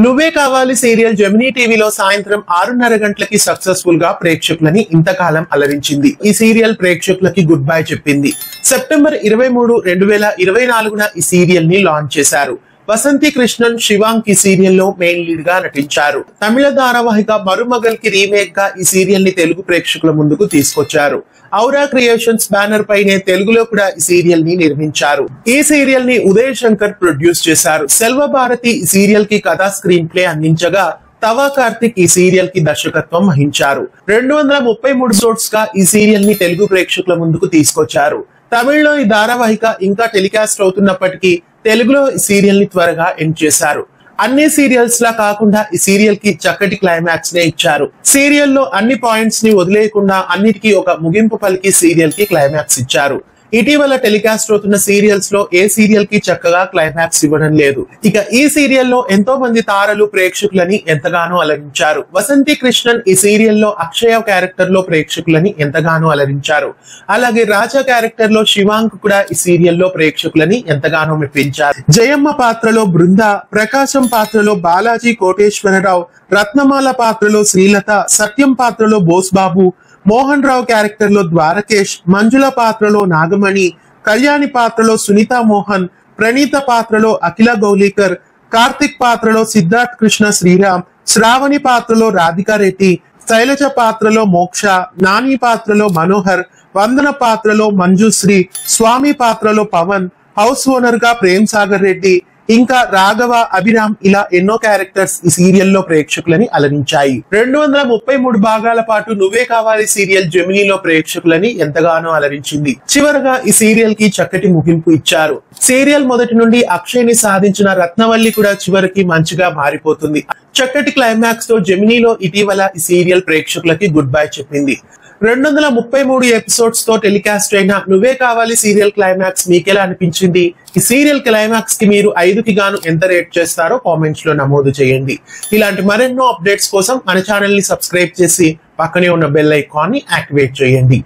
నువ్వే కావాలి serial Gemini టీవీలో సాయంత్రం 6:30 గంటలకి సక్సెస్ఫుల్ గా ప్రేక్షకులని ఇంతకాలం అలరించింది. ఈ సీరియల్ ప్రేక్షకులకి గుడ్ బై చెప్పింది. సెప్టెంబర్ 23, 2024న ఈ సీరియల్ ని లాంచ్ చేశారు. వసంతి కృష్ణన్ శివాంగ్ ఈ సీరియల్ లో మెయిన్ లీడ్ గా నటించారు. తమిళ ధారావాహిక మరుమగల్ కి రీమేక్ గా ఈ సీరియల్ ని తెలుగు ప్రేక్షకుల ముందుకు తీసుకొచ్చారు. ఔరా క్రియేషన్స్ బ్యానర్ పైనే తెలుగులో కూడా ఈ సీరియల్ ని నిర్మించారు. ఈ సీరియల్ ని ఉదయ్ శంకర్ ప్రొడ్యూస్ చేశారు. సెల్వ భారతి ఈ సీరియల్ కి కథా స్క్రీన్ ప్లే అందించగా తవా కార్తిక్ ఈ సీరియల్ కి దర్శకత్వం వహించారు. 233 ఎపిసోడ్స్ గా ఈ సీరియల్ ని తెలుగు ప్రేక్షకుల ముందుకు తీసుకొచ్చారు. తమిళ్లో ఈ ధారావాహిక ఇంకా టెలికాస్ట్ అవుతున్నప్పటికీ తెలుగులో ఈ సీరియల్ ని త్వరగా ఎండ్ చేశారు. అన్ని సీరియల్స్ లా కాకుండా ఈ సీరియల్ కి చక్కటి క్లైమాక్స్ నే ఇచ్చారు. సీరియల్ లో అన్ని పాయింట్స్ ని వదిలేయకుండా అన్నిటికీ ఒక ముగింపు పలికి సీరియల్ కి క్లైమాక్స్ ఇచ్చారు. ఇటీవల టెలికాస్ట్ అవుతున్న సీరియల్స్ లో ఏ సీరియల్ కి చక్కగా క్లైమాక్స్ ఇవ్వడం లేదు. ఇక ఈ సీరియల్ లో ఎంతో మంది తారలు ప్రేక్షకులని ఎంతగానో అలరించారు. వసంతి కృష్ణన్ ఈ సీరియల్ లో అక్షయ క్యారెక్టర్ లో ప్రేక్షకులని ఎంతగానో అలరించారు. అలాగే రాజా క్యారెక్టర్ లో శివాంగ్ కూడా ఈ సీరియల్ లో ప్రేక్షకులని ఎంతగానో మెప్పించారు. జయమ్మ పాత్రలో బృంద, ప్రకాశం పాత్రలో బాలాజీ కోటేశ్వరరావు, రత్నమాల పాత్రలో శ్రీలత, సత్యం పాత్రలో బోస్ బాబు, మోహన్ రావు క్యారెక్టర్ లో ద్వారకేష్, మంజుల పాత్రలో నాగమణి, కళ్యాణి పాత్రలో సునీత మోహన్, ప్రణీత పాత్రలో అఖిల గౌలీకర్, కార్తిక్ పాత్రలో సిద్ధార్థ్ కృష్ణ శ్రీరామ్, శ్రావణి పాత్రలో రాధికా రెడ్డి, శైలజ పాత్రలో మోక్ష, నాని పాత్రలో మనోహర్, వందన పాత్రలో మంజుశ్రీ, స్వామి పాత్రలో పవన్, హౌస్ ఓనర్ గా ప్రేమ్ సాగర్ రెడ్డి, ఇంకా రాఘవ, అభిరామ్ ఇలా ఎన్నో క్యారెక్టర్స్ ఈ సీరియల్ లో ప్రేక్షకులని అలరించాయి. 233 భాగాల పాటు నువ్వే కావాలి సీరియల్ జెమినీలో ప్రేక్షకులని ఎంతగానో అలరించింది. చివరగా ఈ సీరియల్ కి చక్కటి ముగింపు ఇచ్చారు. సీరియల్ మొదటి నుండి అక్షయ్ ని సాధించిన రత్నవల్లి కూడా చివరికి మంచిగా మారిపోతుంది. చక్కటి క్లైమాక్స్ తో జెమినీలో ఇటీవల ఈ సీరియల్ ప్రేక్షకులకి గుడ్ బై చెప్పింది. 233 ఎపిసోడ్స్ తో టెలికాస్ట్ అయిన నువ్వే కావాలి సీరియల్ క్లైమాక్స్ మీకెలా అనిపించింది? ఈ సీరియల్ క్లైమాక్స్ కి మీరు 5కి గాను ఎంత రేట్ చేస్తారో కామెంట్స్ లో నమోదు చేయండి. ఇలాంటి మరెన్నో అప్డేట్స్ కోసం మన ఛానల్ ని సబ్స్క్రైబ్ చేసి పక్కనే ఉన్న బెల్ ఐకాన్ ని యాక్టివేట్ చేయండి.